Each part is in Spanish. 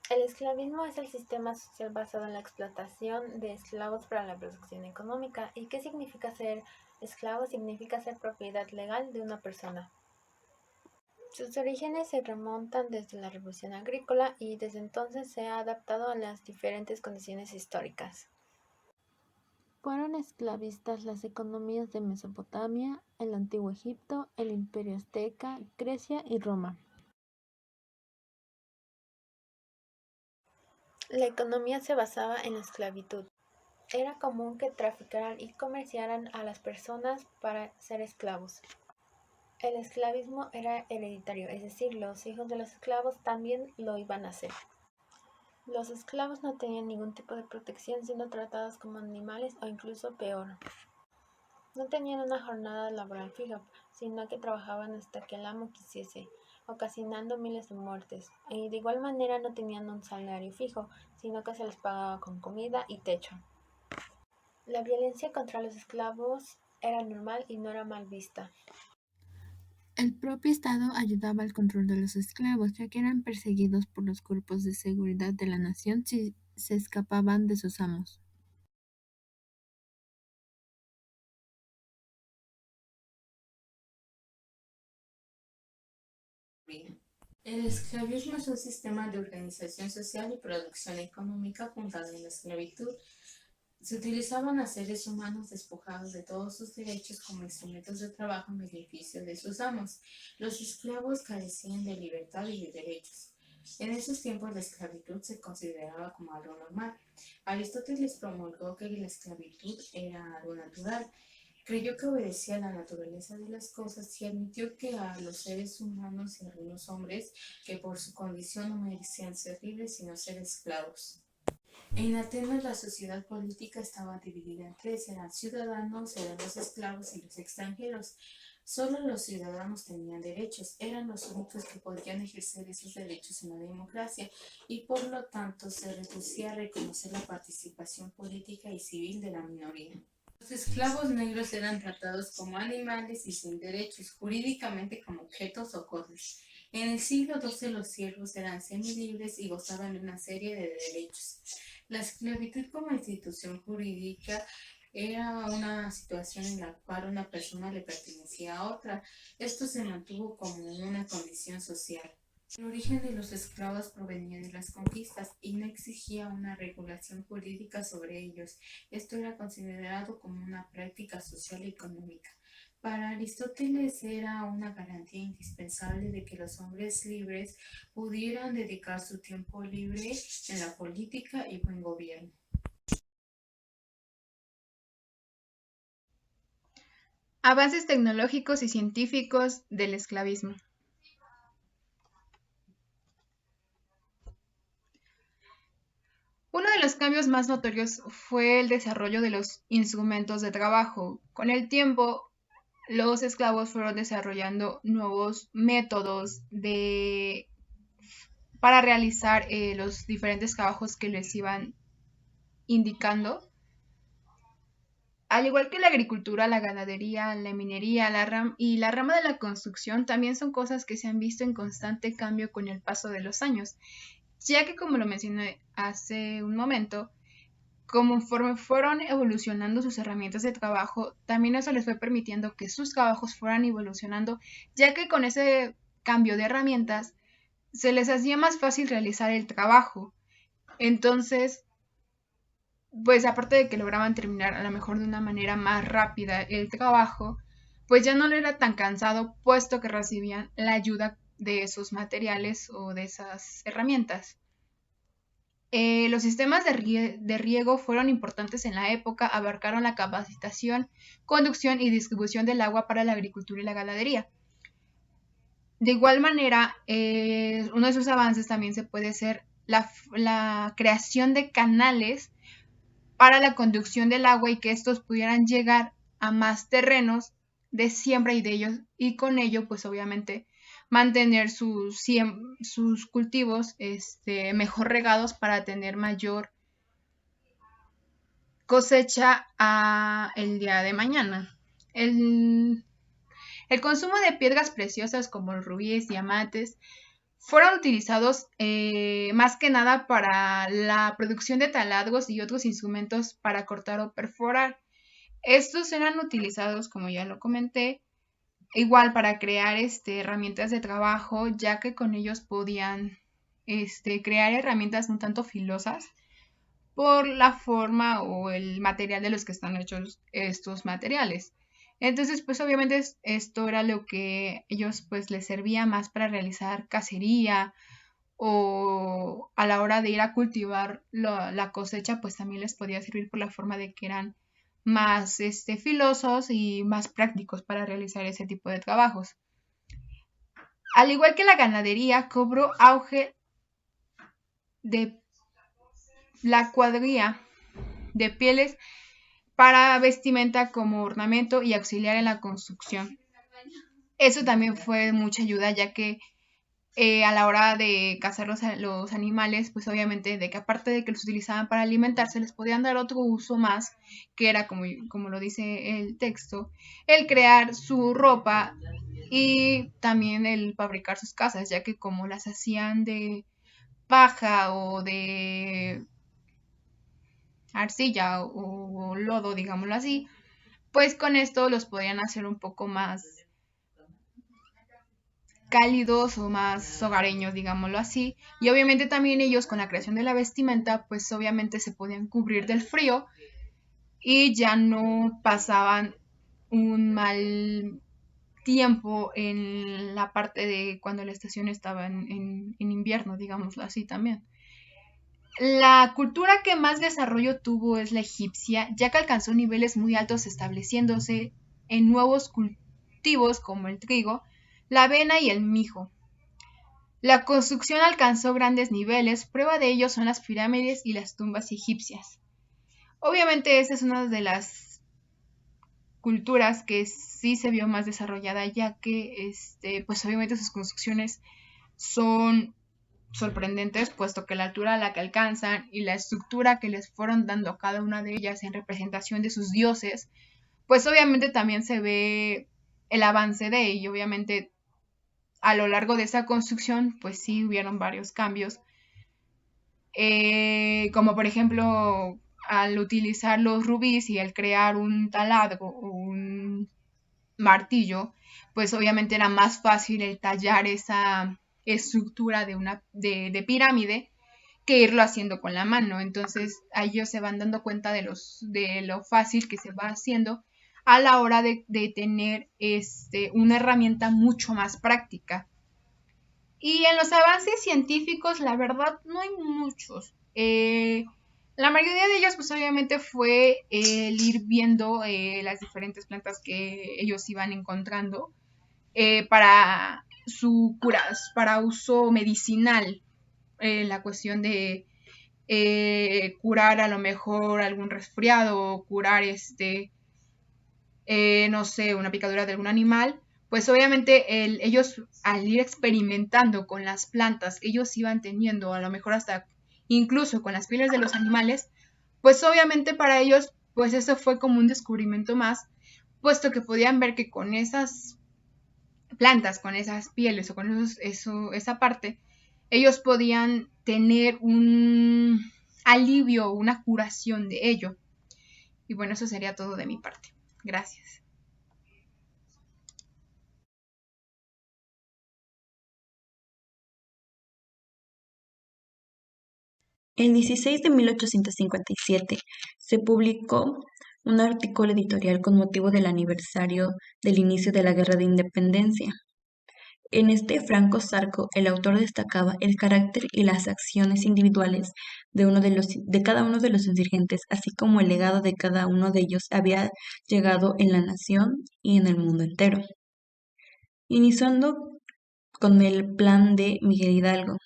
El esclavismo es el sistema social basado en la explotación de esclavos para la producción económica. ¿Y qué significa ser esclavo? Significa ser propiedad legal de una persona. Sus orígenes se remontan desde la Revolución Agrícola y desde entonces se ha adaptado a las diferentes condiciones históricas. Fueron esclavistas las economías de Mesopotamia, el Antiguo Egipto, el Imperio Azteca, Grecia y Roma. La economía se basaba en la esclavitud. Era común que traficaran y comerciaran a las personas para ser esclavos. El esclavismo era hereditario, es decir, los hijos de los esclavos también lo iban a hacer. Los esclavos no tenían ningún tipo de protección, siendo tratados como animales o incluso peor. No tenían una jornada laboral fija, sino que trabajaban hasta que el amo quisiese, ocasionando miles de muertes. Y de igual manera no tenían un salario fijo, sino que se les pagaba con comida y techo. La violencia contra los esclavos era normal y no era mal vista. El propio Estado ayudaba al control de los esclavos, ya que eran perseguidos por los cuerpos de seguridad de la nación si se escapaban de sus amos. El esclavismo es un sistema de organización social y producción económica fundado en la esclavitud. Se utilizaban a seres humanos despojados de todos sus derechos como instrumentos de trabajo en beneficio de sus amos. Los esclavos carecían de libertad y de derechos. En esos tiempos la esclavitud se consideraba como algo normal. Aristóteles promulgó que la esclavitud era algo natural. Creyó que obedecía a la naturaleza de las cosas y admitió que a los seres humanos y a algunos hombres que por su condición no merecían ser libres sino ser esclavos. En Atenas la sociedad política estaba dividida en tres, eran ciudadanos, eran los esclavos y los extranjeros. Solo los ciudadanos tenían derechos, eran los únicos que podían ejercer esos derechos en la democracia y por lo tanto se reducía a reconocer la participación política y civil de la minoría. Los esclavos negros eran tratados como animales y sin derechos, jurídicamente como objetos o cosas. En el siglo XII los siervos eran semilibres y gozaban de una serie de derechos. La esclavitud como institución jurídica era una situación en la cual una persona le pertenecía a otra. Esto se mantuvo como una condición social. El origen de los esclavos provenía de las conquistas y no exigía una regulación jurídica sobre ellos. Esto era considerado como una práctica social y económica. Para Aristóteles era una garantía indispensable de que los hombres libres pudieran dedicar su tiempo libre en la política y buen gobierno. Avances tecnológicos y científicos del esclavismo. Uno de los cambios más notorios fue el desarrollo de los instrumentos de trabajo. Con el tiempo, los esclavos fueron desarrollando nuevos métodos para realizar los diferentes trabajos que les iban indicando. Al igual que la agricultura, la ganadería, la minería y la rama de la construcción también son cosas que se han visto en constante cambio con el paso de los años, ya que como lo mencioné hace un momento, conforme fueron evolucionando sus herramientas de trabajo, también eso les fue permitiendo que sus trabajos fueran evolucionando, ya que con ese cambio de herramientas se les hacía más fácil realizar el trabajo. Entonces, pues aparte de que lograban terminar a lo mejor de una manera más rápida el trabajo, pues ya no le era tan cansado puesto que recibían la ayuda de esos materiales o de esas herramientas. Los sistemas de riego fueron importantes en la época, abarcaron la capacitación, conducción y distribución del agua para la agricultura y la ganadería. De igual manera, uno de sus avances también se puede ser la creación de canales para la conducción del agua y que estos pudieran llegar a más terrenos de siembra y de ellos y con ello pues obviamente mantener sus cultivos mejor regados para tener mayor cosecha el día de mañana. El consumo de piedras preciosas como rubíes, diamantes, fueron utilizados más que nada para la producción de taladros y otros instrumentos para cortar o perforar. Estos eran utilizados, como ya lo comenté, igual para crear herramientas de trabajo, ya que con ellos podían crear herramientas un tanto filosas por la forma o el material de los que están hechos estos materiales. Entonces, pues obviamente esto era lo que ellos pues les servía más para realizar cacería o a la hora de ir a cultivar la cosecha, pues también les podía servir por la forma de que eran más filosos y más prácticos para realizar ese tipo de trabajos. Al igual que la ganadería, cobró auge de la cuadrilla de pieles para vestimenta como ornamento y auxiliar en la construcción. Eso también fue mucha ayuda, ya que a la hora de cazar los animales, pues obviamente de que aparte de que los utilizaban para alimentarse, les podían dar otro uso más, que era, como lo dice el texto, el crear su ropa y también el fabricar sus casas, ya que como las hacían de paja o de arcilla o lodo, digámoslo así, pues con esto los podían hacer un poco más cálidos o más hogareños, digámoslo así. Y obviamente también ellos con la creación de la vestimenta, pues obviamente se podían cubrir del frío y ya no pasaban un mal tiempo en la parte de cuando la estación estaba en invierno, digámoslo así también. La cultura que más desarrollo tuvo es la egipcia, ya que alcanzó niveles muy altos estableciéndose en nuevos cultivos como el trigo, la avena y el mijo. La construcción alcanzó grandes niveles, prueba de ello son las pirámides y las tumbas egipcias. Obviamente esta es una de las culturas que sí se vio más desarrollada, ya que pues obviamente sus construcciones son sorprendentes, puesto que la altura a la que alcanzan y la estructura que les fueron dando a cada una de ellas en representación de sus dioses, pues obviamente también se ve el avance de ello. Obviamente a lo largo de esa construcción, pues sí hubieron varios cambios, como por ejemplo al utilizar los rubíes y al crear un taladro o un martillo, pues obviamente era más fácil el tallar esa estructura de pirámide que irlo haciendo con la mano. Entonces ellos se van dando cuenta de lo fácil que se va haciendo a la hora de tener una herramienta mucho más práctica. Y en los avances científicos, la verdad, no hay muchos. La mayoría de ellos, pues obviamente fue el ir viendo las diferentes plantas que ellos iban encontrando para para uso medicinal, la cuestión de curar a lo mejor algún resfriado, curar no sé, una picadura de algún animal, pues obviamente ellos al ir experimentando con las plantas que ellos iban teniendo, a lo mejor hasta incluso con las pieles de los animales, pues obviamente para ellos, pues eso fue como un descubrimiento más, puesto que podían ver que con esas plantas, con esas pieles o con esa parte, ellos podían tener un alivio, una curación de ello. Y bueno, eso sería todo de mi parte. Gracias. El 16 de 1857 se publicó un artículo editorial con motivo del aniversario del inicio de la Guerra de Independencia. En este franco zarco, el autor destacaba el carácter y las acciones individuales de cada uno de los insurgentes, así como el legado de cada uno de ellos había llegado en la nación y en el mundo entero. Iniciando con el plan de Miguel Hidalgo,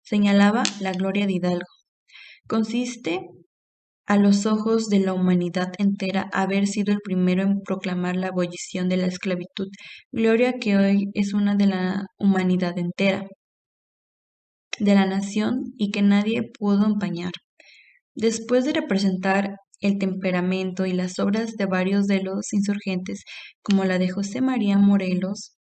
señalaba la gloria de Hidalgo. Consiste a los ojos de la humanidad entera haber sido el primero en proclamar la abolición de la esclavitud, gloria que hoy es una de la humanidad entera, de la nación y que nadie pudo empañar. Después de representar el temperamento y las obras de varios de los insurgentes, como la de José María Morelos,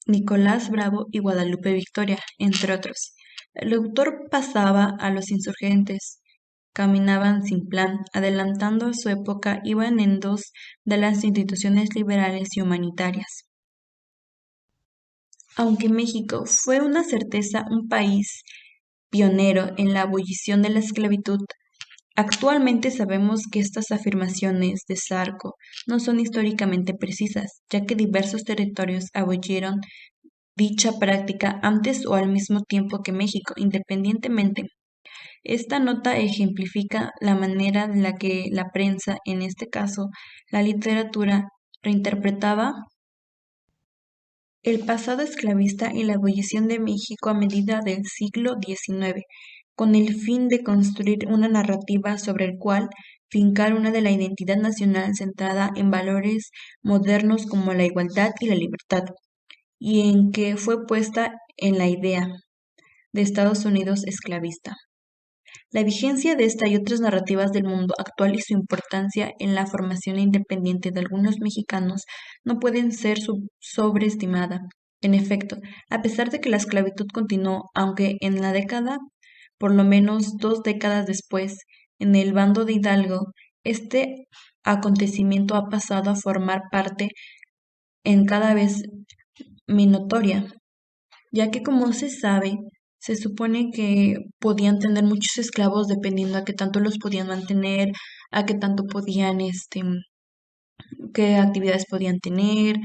Nicolás Bravo y Guadalupe Victoria, entre otros. El autor pasaba a los insurgentes. Caminaban sin plan, adelantando a su época, iban en dos de las instituciones liberales y humanitarias. Aunque México fue una certeza un país pionero en la abolición de la esclavitud, actualmente sabemos que estas afirmaciones de Zarco no son históricamente precisas, ya que diversos territorios abolieron dicha práctica antes o al mismo tiempo que México, independientemente. Esta nota ejemplifica la manera en la que la prensa, en este caso la literatura, reinterpretaba el pasado esclavista y la abolición de México a medida del siglo XIX, con el fin de construir una narrativa sobre el cual fincar una de la identidad nacional centrada en valores modernos como la igualdad y la libertad, y en que fue puesta en la idea de Estados Unidos esclavista. La vigencia de esta y otras narrativas del mundo actual y su importancia en la formación independiente de algunos mexicanos no pueden ser sobreestimada. En efecto, a pesar de que la esclavitud continuó, aunque en la década, por lo menos 2 décadas después, en el bando de Hidalgo, este acontecimiento ha pasado a formar parte en cada vez minatoria, ya que como se sabe, se supone que podían tener muchos esclavos dependiendo a qué tanto los podían mantener, a qué tanto podían, qué actividades podían tener,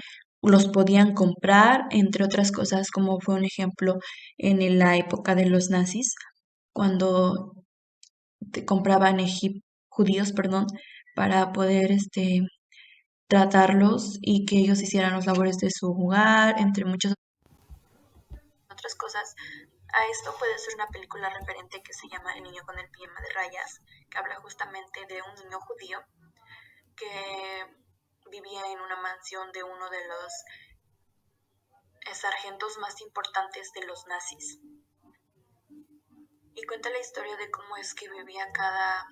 los podían comprar, entre otras cosas, como fue un ejemplo en la época de los nazis, cuando compraban judíos, perdón, para poder, tratarlos y que ellos hicieran los labores de su hogar, entre muchas otras cosas. A esto puede ser una película referente que se llama El niño con el pijama de rayas, que habla justamente de un niño judío que vivía en una mansión de uno de los sargentos más importantes de los nazis. Y cuenta la historia de cómo es que vivía cada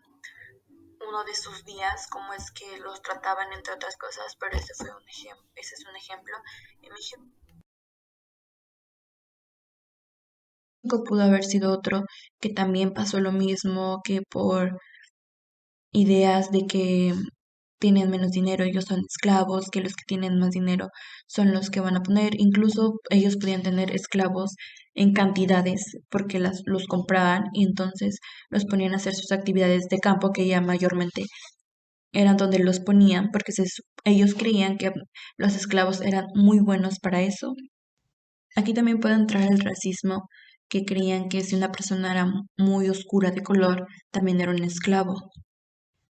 uno de sus días, cómo es que los trataban, entre otras cosas, pero ese es un ejemplo. En México pudo haber sido otro que también pasó lo mismo, que por ideas de que tienen menos dinero, ellos son esclavos, que los que tienen más dinero son los que van a poner. Incluso ellos podían tener esclavos en cantidades porque los compraban y entonces los ponían a hacer sus actividades de campo, que ya mayormente eran donde los ponían, porque ellos creían que los esclavos eran muy buenos para eso. Aquí también puede entrar el racismo, que creían que si una persona era muy oscura de color, también era un esclavo.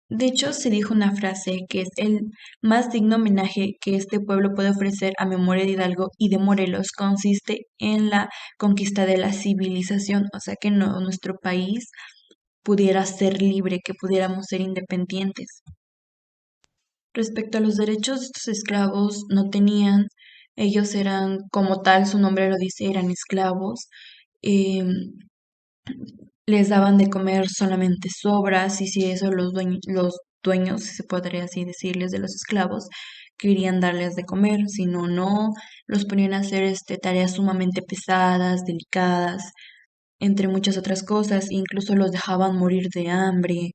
De hecho, se dijo una frase que es el más digno homenaje que este pueblo puede ofrecer a memoria de Hidalgo y de Morelos consiste en la conquista de la civilización, o sea que nuestro país pudiera ser libre, que pudiéramos ser independientes. Respecto a los derechos de estos esclavos, no tenían, ellos eran, como tal, su nombre lo dice, eran esclavos. em, Les daban de comer solamente sobras y si eso los dueños, si se podría así decirles, de los esclavos, querían darles de comer, si no, no, los ponían a hacer tareas sumamente pesadas, delicadas, entre muchas otras cosas, incluso los dejaban morir de hambre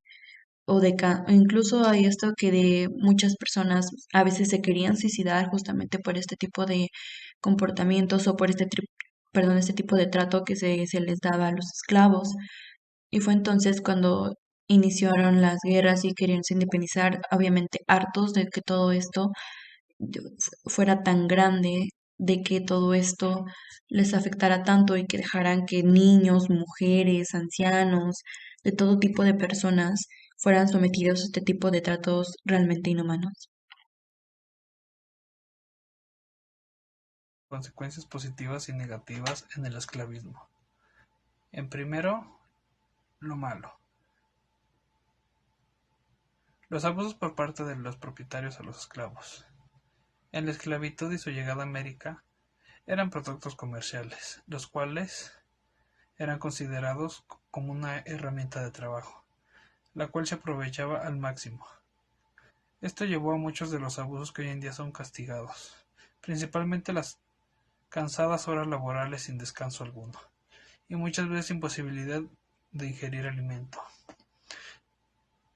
incluso hay esto que de muchas personas a veces se querían suicidar justamente por este tipo de comportamientos o por este tipo de trato que se les daba a los esclavos. Y fue entonces cuando iniciaron las guerras y querían se independizar, obviamente hartos de que todo esto fuera tan grande, de que todo esto les afectara tanto y que dejaran que niños, mujeres, ancianos, de todo tipo de personas fueran sometidos a este tipo de tratos realmente inhumanos. Consecuencias positivas y negativas en el esclavismo. En primero, lo malo. Los abusos por parte de los propietarios a los esclavos. En la esclavitud y su llegada a América eran productos comerciales, los cuales eran considerados como una herramienta de trabajo, la cual se aprovechaba al máximo. Esto llevó a muchos de los abusos que hoy en día son castigados, principalmente las cansadas horas laborales sin descanso alguno, y muchas veces imposibilidad de ingerir alimento.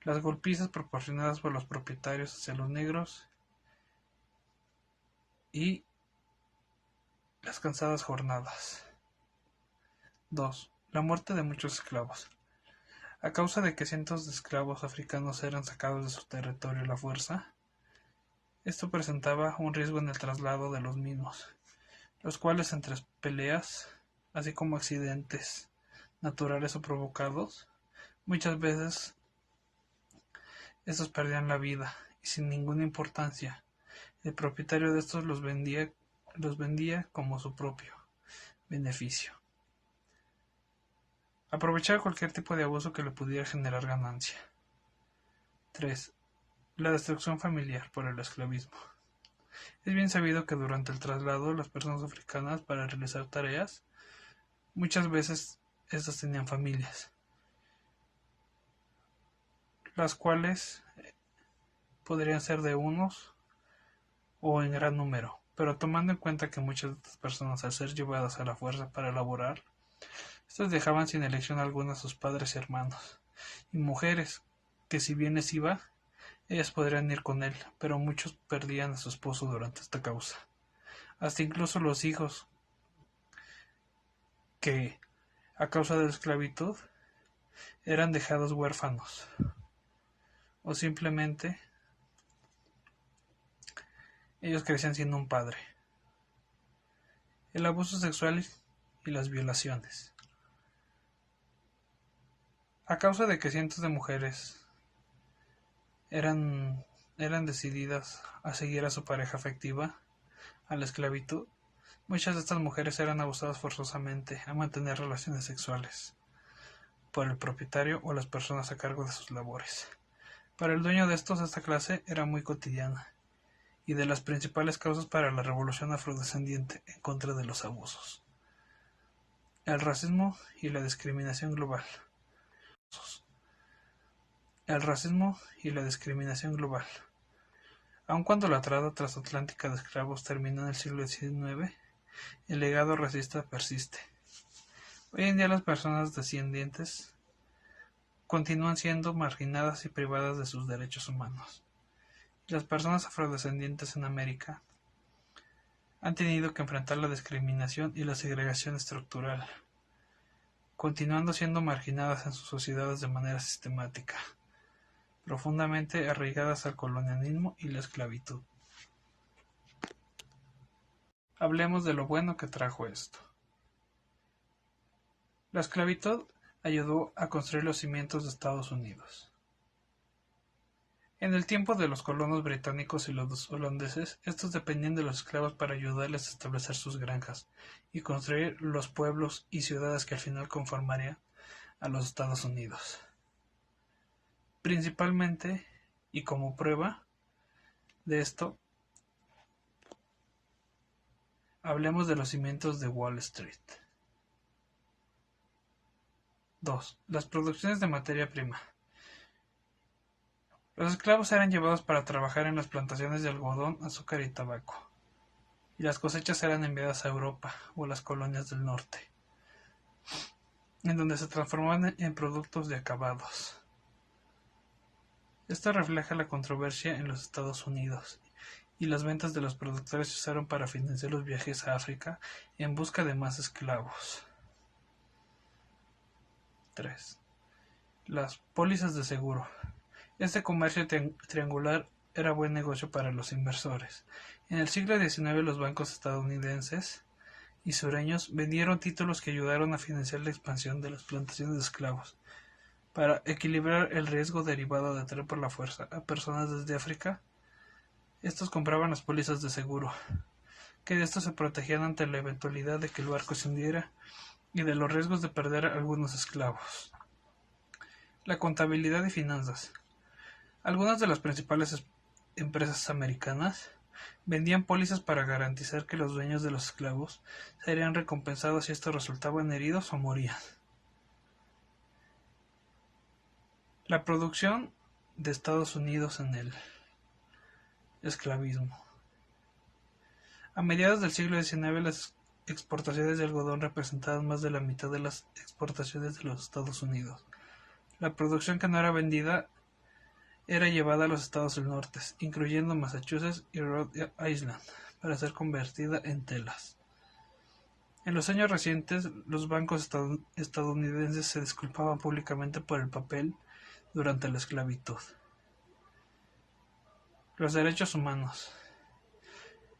Las golpizas proporcionadas por los propietarios hacia los negros y las cansadas jornadas. 2. La muerte de muchos esclavos. A causa de que cientos de esclavos africanos eran sacados de su territorio a la fuerza, esto presentaba un riesgo en el traslado de los mismos, los cuales entre peleas, así como accidentes naturales o provocados, muchas veces estos perdían la vida y sin ninguna importancia. El propietario de estos los vendía como su propio beneficio. Aprovechar cualquier tipo de abuso que le pudiera generar ganancia. 3. La destrucción familiar por el esclavismo. Es bien sabido que durante el traslado las personas africanas para realizar tareas, muchas veces estas tenían familias, las cuales podrían ser de unos o en gran número, pero tomando en cuenta que muchas de estas personas al ser llevadas a la fuerza para elaborar, estos dejaban sin elección alguna a sus padres y hermanos, y mujeres, que si bien les iba, ellas podrían ir con él, pero muchos perdían a su esposo durante esta causa. Hasta incluso los hijos, que, a causa de la esclavitud, eran dejados huérfanos, o simplemente ellos crecían sin un padre. El abuso sexual y las violaciones. A causa de que cientos de mujeres eran decididas a seguir a su pareja afectiva, a la esclavitud, muchas de estas mujeres eran abusadas forzosamente a mantener relaciones sexuales por el propietario o las personas a cargo de sus labores. Para el dueño de estos, esta clase era muy cotidiana y de las principales causas para la revolución afrodescendiente en contra de los abusos. El racismo y la discriminación global. El racismo y la discriminación global. Aun cuando la trata transatlántica de esclavos terminó en el siglo XIX, el legado racista persiste. Hoy en día las personas descendientes continúan siendo marginadas y privadas de sus derechos humanos. Las personas afrodescendientes en América han tenido que enfrentar la discriminación y la segregación estructural, continuando siendo marginadas en sus sociedades de manera sistemática, profundamente arraigadas al colonialismo y la esclavitud. Hablemos de lo bueno que trajo esto. La esclavitud ayudó a construir los cimientos de Estados Unidos. En el tiempo de los colonos británicos y los holandeses, estos dependían de los esclavos para ayudarles a establecer sus granjas y construir los pueblos y ciudades que al final conformarían a los Estados Unidos. Principalmente, y como prueba de esto, hablemos de los cimientos de Wall Street. 2. Las producciones de materia prima. Los esclavos eran llevados para trabajar en las plantaciones de algodón, azúcar y tabaco, y las cosechas eran enviadas a Europa o las colonias del norte, en donde se transformaban en productos de acabados. Esto refleja la controversia en los Estados Unidos, y las ventas de los productores se usaron para financiar los viajes a África en busca de más esclavos. 3. Las pólizas de seguro. Este comercio triangular era buen negocio para los inversores. En el siglo XIX los bancos estadounidenses y sureños vendieron títulos que ayudaron a financiar la expansión de las plantaciones de esclavos. Para equilibrar el riesgo derivado de traer por la fuerza a personas desde África, estos compraban las pólizas de seguro, que de estos se protegían ante la eventualidad de que el barco se hundiera y de los riesgos de perder a algunos esclavos. La contabilidad y finanzas. Algunas de las principales empresas americanas vendían pólizas para garantizar que los dueños de los esclavos serían recompensados si estos resultaban heridos o morían. La producción de Estados Unidos en el esclavismo. A mediados del siglo XIX exportaciones de algodón representaban más de la mitad de las exportaciones de los Estados Unidos. La producción que no era vendida era llevada a los estados del norte, incluyendo Massachusetts y Rhode Island, para ser convertida en telas. En los años recientes, los bancos estadounidenses se disculpaban públicamente por el papel durante la esclavitud. Los derechos humanos.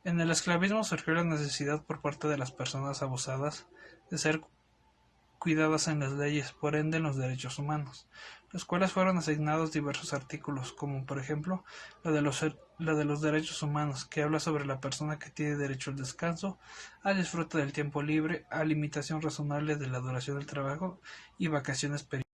En el esclavismo surgió la necesidad por parte de las personas abusadas de ser cuidadas en las leyes, por ende en los derechos humanos, los cuales fueron asignados diversos artículos, como por ejemplo la de los derechos humanos, que habla sobre la persona que tiene derecho al descanso, al disfrute del tiempo libre, a limitación razonable de la duración del trabajo y vacaciones periódicas.